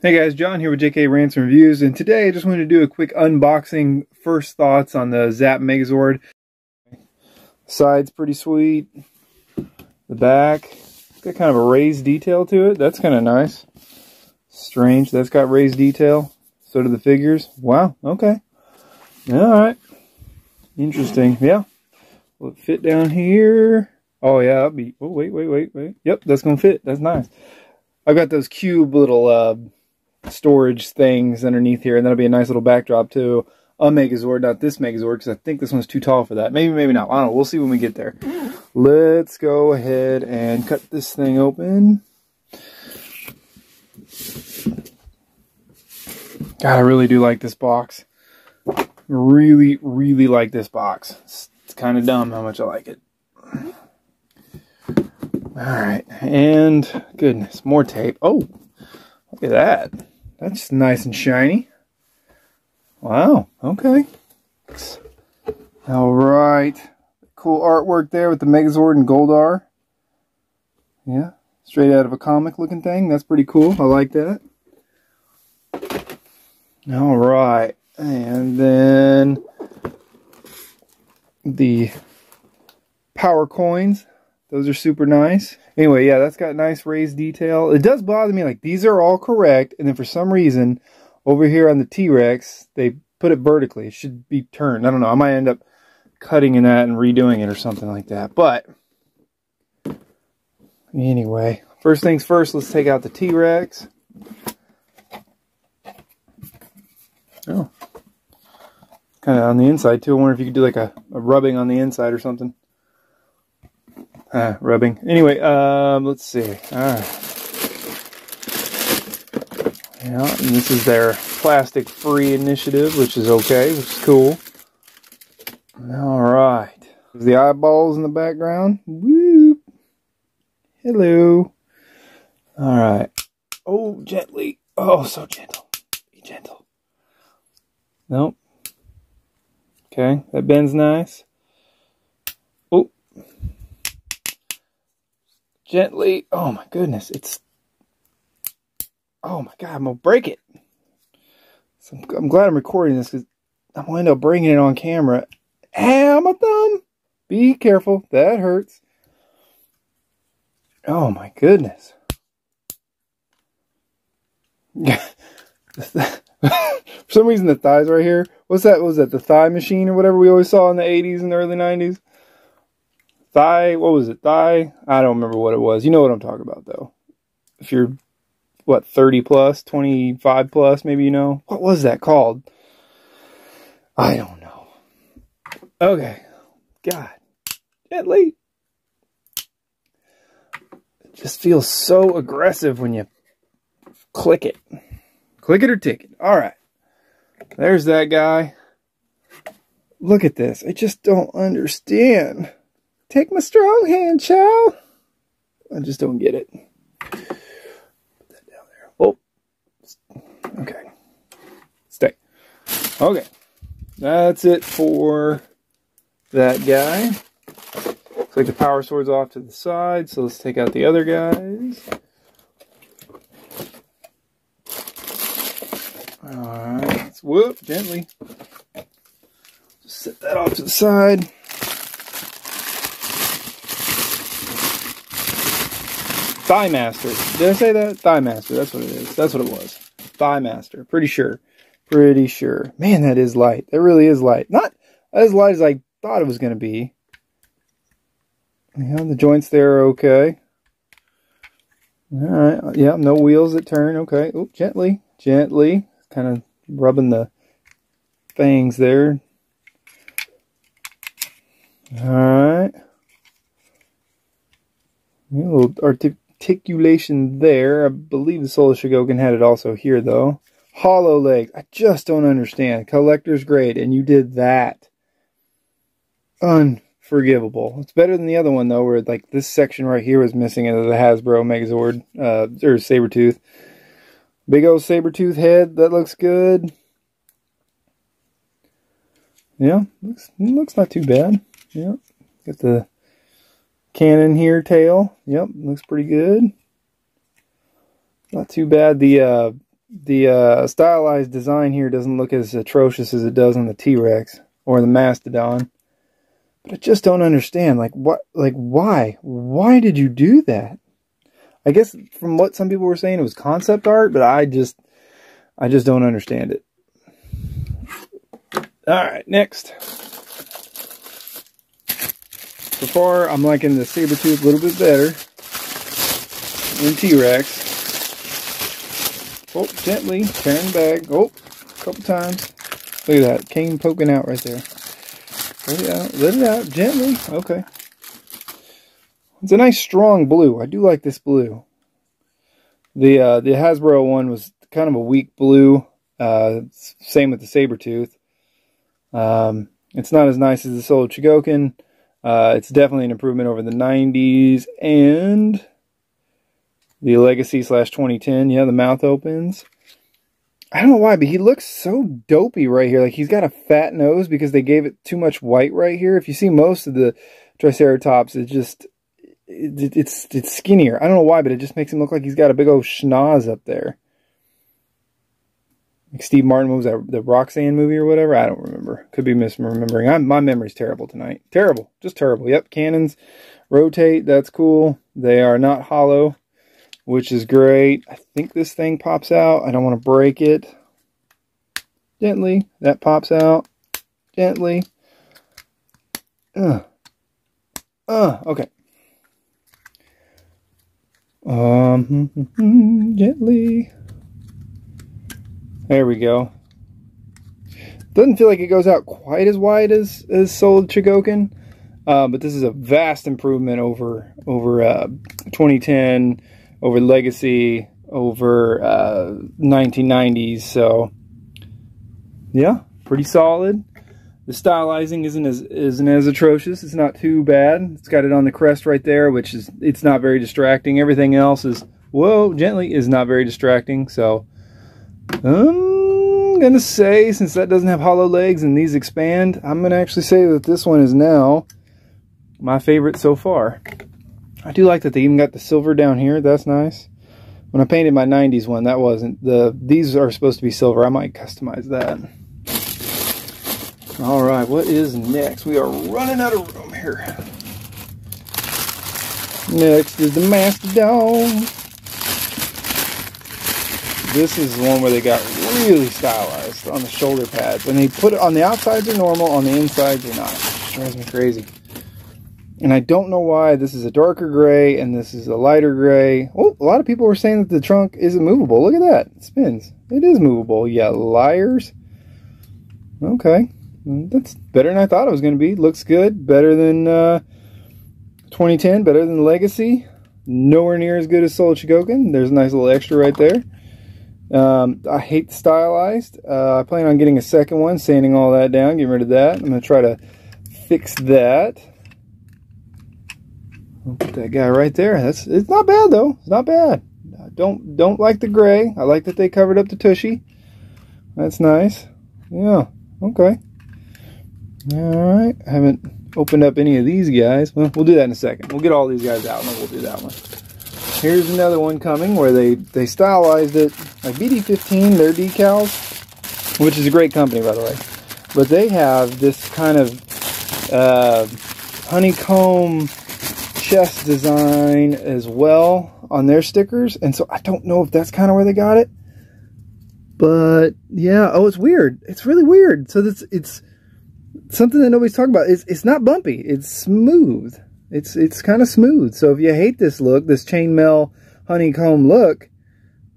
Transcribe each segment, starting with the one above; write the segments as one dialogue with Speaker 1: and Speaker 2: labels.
Speaker 1: Hey guys, John here with JK Ransom Reviews, and today I just wanted to do a quick unboxing, first thoughts on the Zap Megazord. Side's pretty sweet. The back, it's got kind of a raised detail to it. That's kind of nice. Strange, that's got raised detail. So do the figures. Wow, okay. Alright. Interesting, yeah. Will it fit down here? Oh yeah, that'll be, oh wait. Yep, that's gonna fit, that's nice. I've got those cube little storage things underneath here, and that'll be a nice little backdrop to a Megazord, not this Megazord, because I think this one's too tall for that. Maybe not. I don't know. We'll see when we get there. Let's go ahead and cut this thing open. God, I really do like this box. Really like this box. It's kind of dumb how much I like it. Alright, and goodness, more tape. Oh, look at that. That's nice and shiny. Wow, okay. Alright. Cool artwork there with the Megazord and Goldar. Yeah, straight out of a comic looking thing. That's pretty cool. I like that. Alright, and then the power coins. Those are super nice. Anyway, yeah, that's got nice raised detail. It does bother me, like, these are all correct, and then for some reason, over here on the T-Rex, they put it vertically. It should be turned. I don't know. I might end up cutting in that and redoing it or something like that. But, anyway, first things first, let's take out the T-Rex. Oh. Kind of on the inside, too. I wonder if you could do, like, a rubbing on the inside or something. Rubbing. Anyway, let's see. Alright. Yeah, and this is their plastic-free initiative, which is okay, which is cool. Alright. There's the eyeballs in the background. Whoop. Hello. Alright. Oh, gently. Oh, so gentle. Be gentle. Nope. Okay, that bend's nice. Oh. Gently. Oh my goodness. It's. Oh my god, I'm going to break it. So I'm glad I'm recording this because I'm going to end up breaking it on camera. Ow, my thumb. Be careful. That hurts. Oh my goodness. For some reason the thigh's right here. What's that? What was that? The thigh machine or whatever we always saw in the 80s and the early 90s? Thigh, what was it? Thigh? I don't remember what it was. You know what I'm talking about, though. If you're, what, 30 plus, 25 plus, maybe you know. What was that called? I don't know. Okay. God. Gently. It just feels so aggressive when you click it. Click it or tick it. Alright. There's that guy. Look at this. I just don't understand. Take my strong hand, child. I just don't get it. Put that down there. Oh. Okay. Stay. Okay. That's it for that guy. Looks like the power sword's off to the side, so let's take out the other guys. Alright. Let's whoop gently. Just set that off to the side. Thigh Master. Did I say that? Thigh Master. That's what it is. That's what it was. Thigh Master. Pretty sure. Pretty sure. Man, that is light. That really is light. Not as light as I thought it was going to be. Yeah, the joints there are okay. Alright. Yeah, no wheels that turn. Okay. Oh, gently. Gently. Kind of rubbing the fangs there. Alright. A little articulation there. I believe the Solar Shogoken had it also here, though. Hollow legs. I just don't understand. Collector's grade, and you did that. Unforgivable. It's better than the other one, though, where like this section right here was missing out of the Hasbro Megazord, or Sabretooth. Big old Sabretooth head. That looks good. Yeah, looks not too bad. Yeah, got the cannon here, tail. Yep, looks pretty good. Not too bad. The the stylized design here doesn't look as atrocious as it does on the T-Rex or the Mastodon. But I just don't understand, like, what, like, why? Why did you do that? I guess from what some people were saying, it was concept art, but I just don't understand it. Alright, next. So far, I'm liking the Sabertooth a little bit better than T-Rex. Oh, gently, tearing the bag. Oh, a couple times. Look at that, cane poking out right there. Let it out, gently. Okay. It's a nice strong blue. I do like this blue. The Hasbro one was kind of a weak blue. Same with the Sabertooth. It's not as nice as the Soul Chogokin. It's definitely an improvement over the 90s and the Legacy / 2010. Yeah, the mouth opens. I don't know why, but he looks so dopey right here. Like he's got a fat nose because they gave it too much white right here. If you see most of the Triceratops, it's skinnier. I don't know why, but it just makes him look like he's got a big old schnoz up there. Like Steve Martin, what was that, the Roxanne movie or whatever? I don't remember. Could be misremembering. My memory's terrible tonight. Terrible. Just terrible. Yep, cannons rotate. That's cool. They are not hollow, which is great. I think this thing pops out. I don't want to break it. Gently. That pops out. Gently. Okay. Gently. There we go. Doesn't feel like it goes out quite as wide as Soul Chogokin, but this is a vast improvement over 2010, over Legacy, over 1990s. So yeah, pretty solid. The stylizing isn't as atrocious. It's not too bad. It's got it on the crest right there, which is, it's not very distracting. Everything else is, whoa, gently, is not very distracting. So I'm gonna say, since that doesn't have hollow legs and these expand, I'm gonna actually say that this one is now my favorite so far. I do like that they even got the silver down here. That's nice. When I painted my 90s one, that wasn't. These are supposed to be silver. I might customize that. Alright, what is next? We are running out of room here. Next is the Mastodon. This is the one where they got really stylized on the shoulder pads. And they put it on the outsides are normal, on the insides are not. It drives me crazy. And I don't know why. This is a darker gray and this is a lighter gray. Oh, a lot of people were saying that the trunk isn't movable. Look at that. It spins. It is movable. Yeah, liars. Okay. That's better than I thought it was going to be. Looks good. Better than 2010. Better than Legacy. Nowhere near as good as Soul Chogokin. There's a nice little extra right there. I hate the stylized. I plan on getting a second one, sanding all that down, getting rid of that. I'm going to try to fix that. I'll put that guy right there. It's not bad though. It's not bad. I don't like the gray. I like that they covered up the tushy. That's nice. Yeah. Okay. Alright, I haven't opened up any of these guys. Well, we'll do that in a second. We'll get all these guys out and then we'll do that one. Here's another one coming where they stylized it like BD15, their decals, which is a great company by the way. But they have this kind of honeycomb chest design as well on their stickers. And so I don't know if that's kind of where they got it. But yeah, oh, it's weird. It's really weird. So it's something that nobody's talking about. It's not bumpy. It's smooth. It's kind of smooth. So if you hate this look, this chainmail honeycomb look,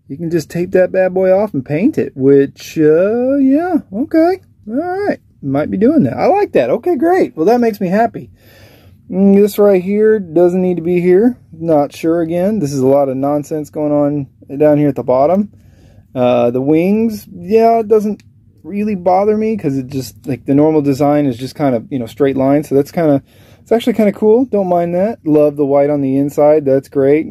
Speaker 1: you can just tape that bad boy off and paint it. Which, yeah, okay. All right. Might be doing that. I like that. Okay, great. Well, that makes me happy. This right here doesn't need to be here. Not sure again. This is a lot of nonsense going on down here at the bottom. The wings, yeah, it doesn't really bother me because it just, like, the normal design is just kind of, you know, straight lines. So that's kind of, it's actually kind of cool. Don't mind that. Love the white on the inside. That's great.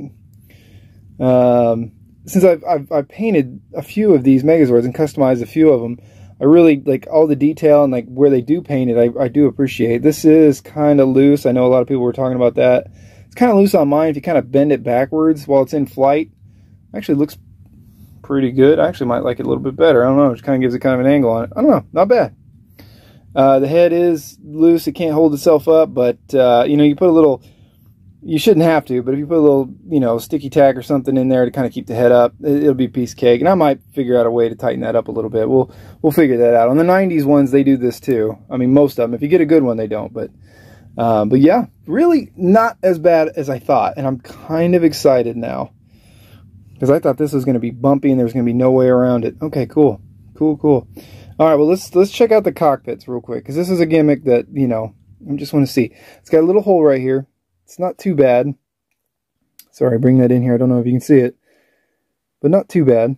Speaker 1: Since I've painted a few of these Megazords and customized a few of them, I really like all the detail and like where they do paint it. I do appreciate. This is kind of loose. I know a lot of people were talking about that. It's kind of loose on mine. If you kind of bend it backwards while it's in flight, it actually looks pretty good. I actually might like it a little bit better. I don't know. It kind of gives it kind of an angle on it. I don't know. Not bad. The head is loose. It can't hold itself up, but, you know, you put a little, you shouldn't have to, but if you put a little, you know, sticky tack or something in there to kind of keep the head up, it'll be a piece of cake. And I might figure out a way to tighten that up a little bit. We'll figure that out. On the 90s ones, they do this too. I mean, most of them. If you get a good one, they don't. But yeah, really not as bad as I thought. And I'm kind of excited now, because I thought this was going to be bumpy and there was going to be no way around it. Okay, cool. Cool, cool. All right, well, let's check out the cockpits real quick, because this is a gimmick that, you know, I just want to see. It's got a little hole right here. It's not too bad. Sorry, bring that in here. I don't know if you can see it, but not too bad.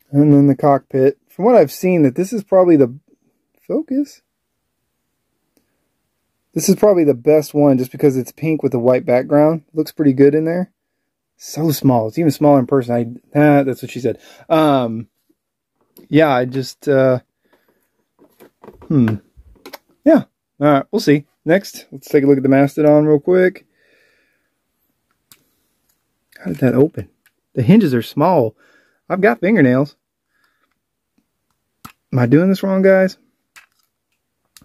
Speaker 1: And then the cockpit. From what I've seen, that this is probably the focus. This is probably the best one, just because it's pink with a white background. Looks pretty good in there. So small. It's even smaller in person. That's what she said. Yeah, I just yeah. All right, we'll see. Next, let's take a look at the Mastodon real quick. How did that open? The hinges are small. I've got fingernails. Am I doing this wrong, guys?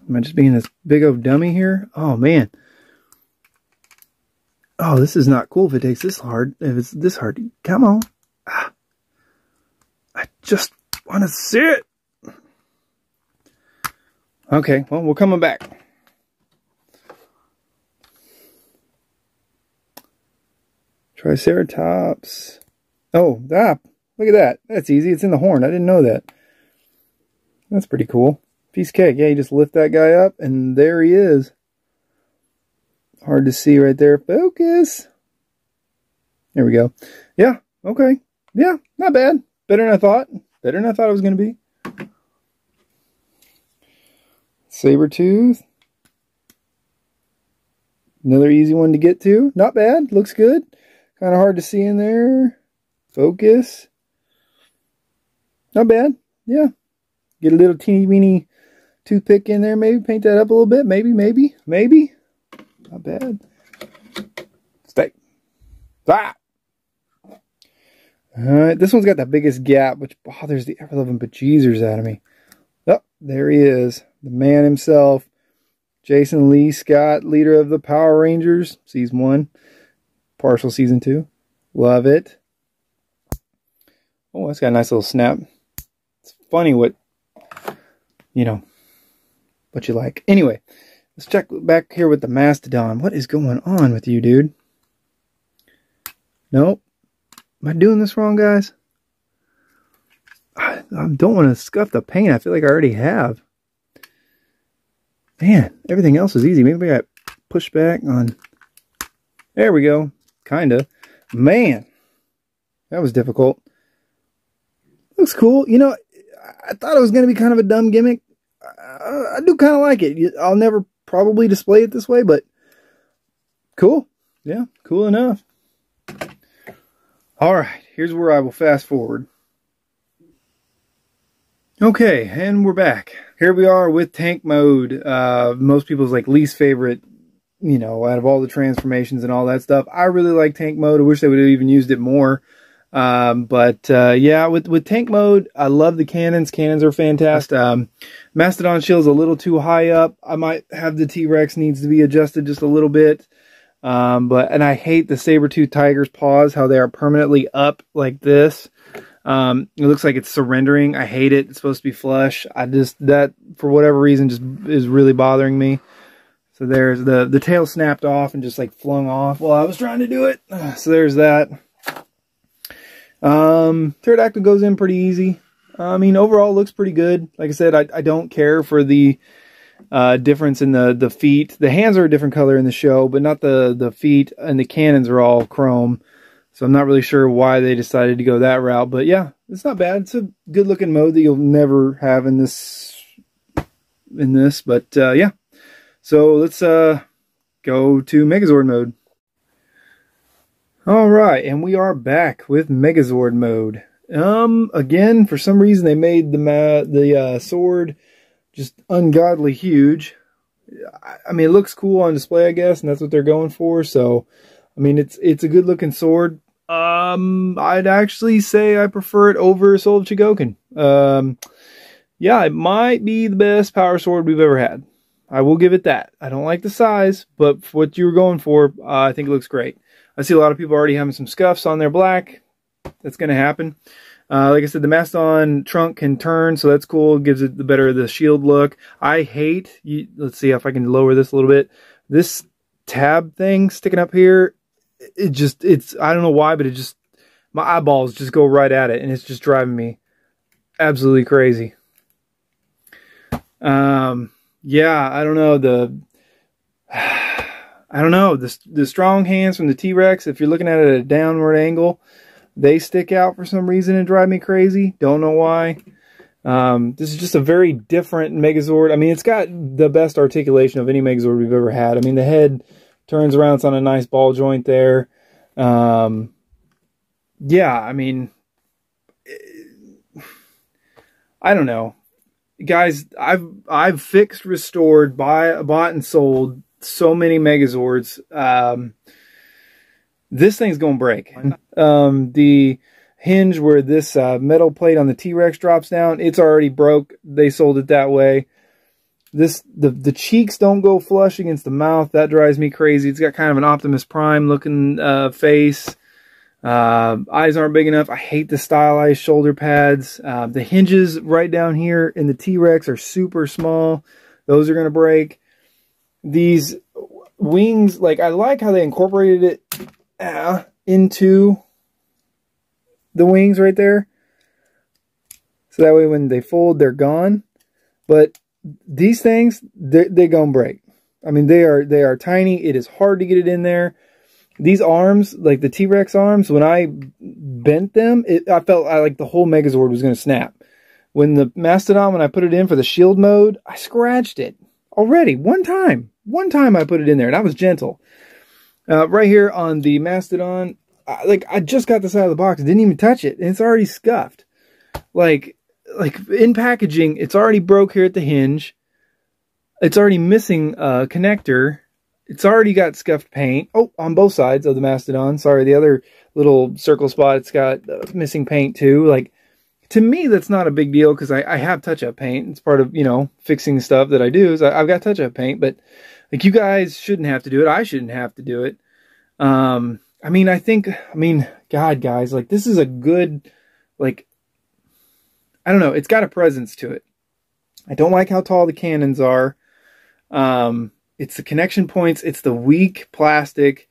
Speaker 1: Am I just being this big old dummy here? Oh, man. Oh, this is not cool if it takes this hard. If it's this hard. Come on. I just want to see it. Okay, well, we're coming back. Triceratops. Oh, look at that. That's easy. It's in the horn. I didn't know that. That's pretty cool. Piece of cake. Yeah, you just lift that guy up, and there he is. Hard to see right there. Focus. There we go. Yeah, okay. Yeah, not bad. Better than I thought. Better than I thought it was going to be. Sabertooth. Another easy one to get to. Not bad. Looks good. Kind of hard to see in there. Focus. Not bad. Yeah. Get a little teeny weeny toothpick in there. Maybe paint that up a little bit. Maybe. Not bad. Stay. Ah! Alright. This one's got the biggest gap, which bothers the ever-loving bejeezers out of me. Oh, there he is. The man himself. Jason Lee Scott, leader of the Power Rangers. Season 1. Partial Season 2. Love it. Oh, that's got a nice little snap. It's funny what, you know, what you like. Anyway, let's check back here with the Mastodon. What is going on with you, dude? Nope. Am I doing this wrong, guys? I don't want to scuff the paint. I feel like I already have. Man, everything else is easy. Maybe I got pushed back on. There we go. Kinda. Man, that was difficult. Looks cool. You know, I thought it was going to be kind of a dumb gimmick. I do kind of like it. I'll never probably display it this way, but cool. Yeah, cool enough. All right, here's where I will fast forward. Okay, and we're back. Here we are with tank mode. Most people's like least favorite, you know, out of all the transformations and all that stuff. I really like tank mode. I wish they would have even used it more. Yeah, with tank mode, I love the cannons. Cannons are fantastic. Mastodon shield's a little too high up. I might have the T-Rex needs to be adjusted just a little bit. And I hate the Sabertooth Tiger's paws, how they are permanently up like this. It looks like it's surrendering. I hate it. It's supposed to be flush. That, for whatever reason, just is really bothering me. So there's the tail snapped off and just like flung off while I was trying to do it. So there's that. Pterodactyl goes in pretty easy. I mean, overall looks pretty good. Like I said, I don't care for the difference in the feet. The hands are a different color in the show, but not the feet, and the cannons are all chrome. So I'm not really sure why they decided to go that route. But yeah, it's not bad. It's a good looking mode that you'll never have in this. But yeah. So let's go to Megazord mode. Alright, and we are back with Megazord mode. Again, for some reason they made the sword just ungodly huge. I mean, it looks cool on display, I guess, and that's what they're going for, so I mean, it's a good looking sword. I'd actually say I prefer it over Soul of Chogokin. Yeah, it might be the best power sword we've ever had. I will give it that. I don't like the size, but for what you were going for, I think it looks great. I see a lot of people already having some scuffs on their black. That's going to happen. Like I said, the Mastodon trunk can turn, so that's cool. It gives it the better the shield look. I hate, let's see if I can lower this a little bit. This tab thing sticking up here, I don't know why, but my eyeballs just go right at it, and it's just driving me absolutely crazy. Yeah, I don't know, the strong hands from the T-Rex, if you're looking at it at a downward angle, they stick out for some reason and drive me crazy. Don't know why. This is just a very different Megazord. I mean, it's got the best articulation of any Megazord we've ever had. I mean, the head turns around, it's on a nice ball joint there. Yeah, I mean, I don't know. Guys, I've fixed, restored, bought and sold so many Megazords. This thing's gonna break. The hinge where this metal plate on the T-Rex drops down, it's already broke. They sold it that way. The cheeks don't go flush against the mouth. That drives me crazy. It's got kind of an Optimus Prime looking face. Eyes aren't big enough. I hate the stylized shoulder pads. The hinges right down here in the T-Rex are super small. Those are going to break. These wings, like, I like how they incorporated it into the wings right there. So that way when they fold, they're gone. But these things, they're going to break. I mean, they are tiny. It is hard to get it in there. These arms, like the T-Rex arms, when I bent them, I felt like the whole Megazord was going to snap. When the Mastodon, when I put it in for the shield mode, I scratched it already. One time I put it in there, and I was gentle. Right here on the Mastodon, I just got this out of the box, didn't even touch it, and it's already scuffed. Like in packaging, it's already broke here at the hinge. It's already missing a connector. It's already got scuffed paint. Oh, on both sides of the Mastodon. Sorry, the other little circle spot, it's got missing paint too. Like, to me, that's not a big deal because I have touch-up paint. It's part of, you know, fixing stuff that I do. Is I've got touch-up paint, but like, you guys shouldn't have to do it. I shouldn't have to do it. I mean, God, guys, like, this is a good, like, I don't know. It's got a presence to it. I don't like how tall the cannons are. It's the connection points. It's the weak plastic.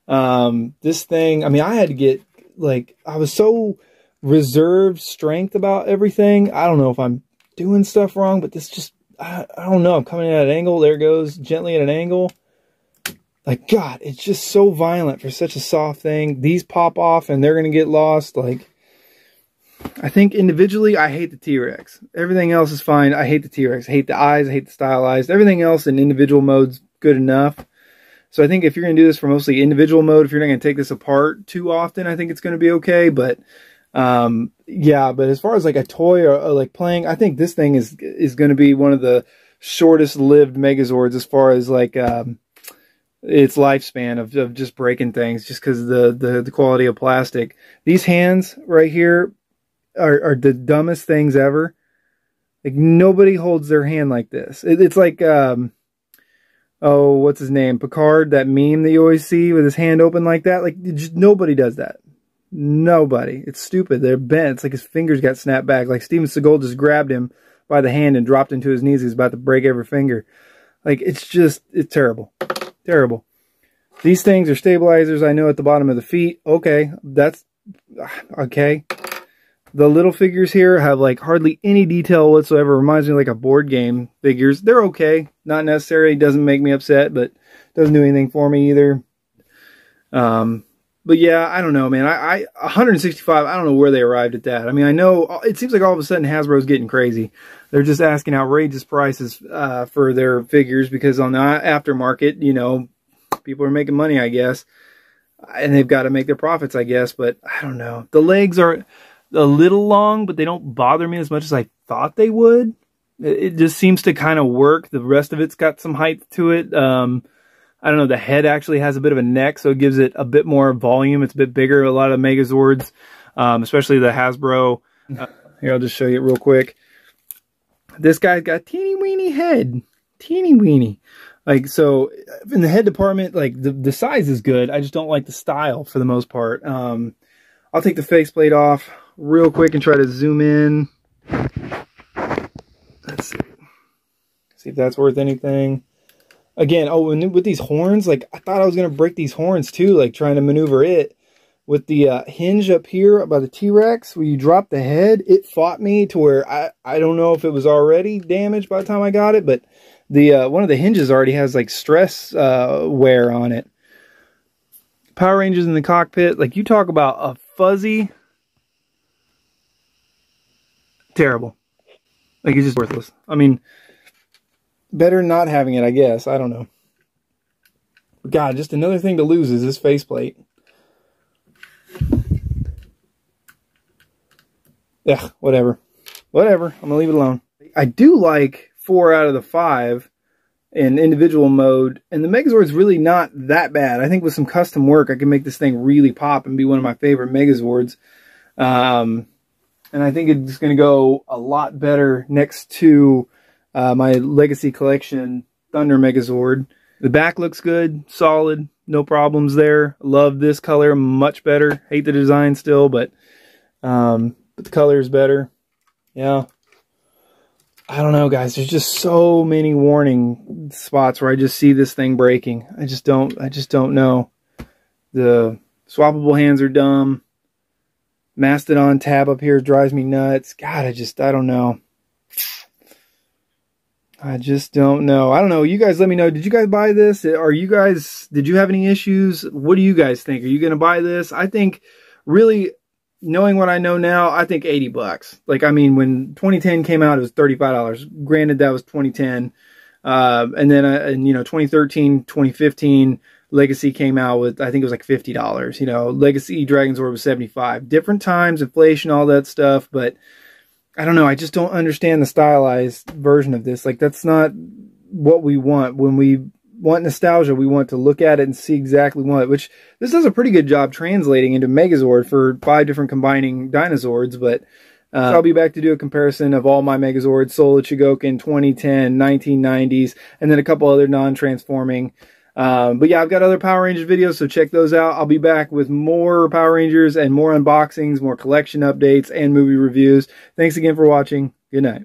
Speaker 1: This thing, I mean, I had to get, like, I was so reserved strength about everything. I don't know if I'm doing stuff wrong, but this just, I don't know. I'm coming at an angle. There it goes, gently at an angle. Like, God, it's just so violent for such a soft thing. These pop off and they're going to get lost. Like, I think individually, I hate the T-Rex. Everything else is fine. I hate the T-Rex. I hate the eyes. I hate the stylized. Everything else in individual mode's good enough. So I think if you're going to do this for mostly individual mode, if you're not going to take this apart too often, I think it's going to be okay. But, yeah, but as far as like a toy or like playing, I think this thing is going to be one of the shortest lived Megazords as far as like, its lifespan of just breaking things just because of the quality of plastic. These hands right here are the dumbest things ever. Like, nobody holds their hand like this. It's like, oh, what's his name? Picard, that meme that you always see with his hand open like that. Like, just, nobody does that. Nobody. It's stupid. They're bent. It's like his fingers got snapped back. Like Steven Seagal just grabbed him by the hand and dropped him to his knees. He's about to break every finger. Like, it's terrible. Terrible. These things are stabilizers, I know, at the bottom of the feet. Okay, that's okay. The little figures here have like hardly any detail whatsoever. Reminds me of like a board game figures. They're okay. Not necessary. Doesn't make me upset, but doesn't do anything for me either. But yeah, I don't know, man. 165, I don't know where they arrived at that. I mean, I know it seems like all of a sudden Hasbro's getting crazy. They're just asking outrageous prices for their figures because on the aftermarket, you know, people are making money, I guess. And they've got to make their profits, I guess. But I don't know. The legs are a little long, but they don't bother me as much as I thought they would. It just seems to kind of work. The rest of it's got some height to it. I don't know, the head actually has a bit of a neck, so it gives it a bit more volume. It's a bit bigger. A lot of Megazords, especially the Hasbro. Here, I'll just show you it real quick. This guy's got teeny weeny head. Teeny weeny. Like, so in the head department, like the size is good. I just don't like the style for the most part. I'll take the faceplate off real quick and try to zoom in. Let's see. See if that's worth anything. Again, oh, and with these horns, like, I thought I was going to break these horns too, like trying to maneuver it. With the hinge up here by the T-Rex, where you drop the head, it fought me to where I don't know if it was already damaged by the time I got it, but the one of the hinges already has like stress wear on it. Power Rangers in the cockpit, like, you talk about a fuzzy, terrible. Like, it's just worthless. I mean, better not having it, I guess. I don't know. God, just another thing to lose is this faceplate. Yeah, whatever. Whatever. I'm going to leave it alone. I do like 4 out of the 5 in individual mode, and the Megazord's really not that bad. I think with some custom work, I can make this thing really pop and be one of my favorite Megazords. And I think it's going to go a lot better next to my Legacy Collection Thunder Megazord. The back looks good, solid, no problems there. Love this color much better. Hate the design still, but the color is better. Yeah. I don't know, guys. There's just so many warning spots where I just see this thing breaking. I just don't know. The swappable hands are dumb. Mastodon tab up here drives me nuts. God, I don't know. I just don't know. I don't know. You guys let me know. Did you guys buy this? Did you have any issues? What do you guys think? Are you going to buy this? I think, really, knowing what I know now, I think $80. Like, I mean, when 2010 came out, it was $35. Granted, that was 2010. And then, you know, 2013, 2015, Legacy came out with, I think it was like $50. You know, Legacy Dragonzord was $75. Different times, inflation, all that stuff, but I don't know. I just don't understand the stylized version of this. Like, that's not what we want. When we want nostalgia, we want to look at it and see exactly what, which this does a pretty good job translating into Megazord for 5 different combining Dinozords, but I'll be back to do a comparison of all my Megazords, Soul Chigokin, 2010, 1990s, and then a couple other non-transforming. But yeah, I've got other Power Rangers videos, so check those out. I'll be back with more Power Rangers and more unboxings, more collection updates, and movie reviews. Thanks again for watching. Good night.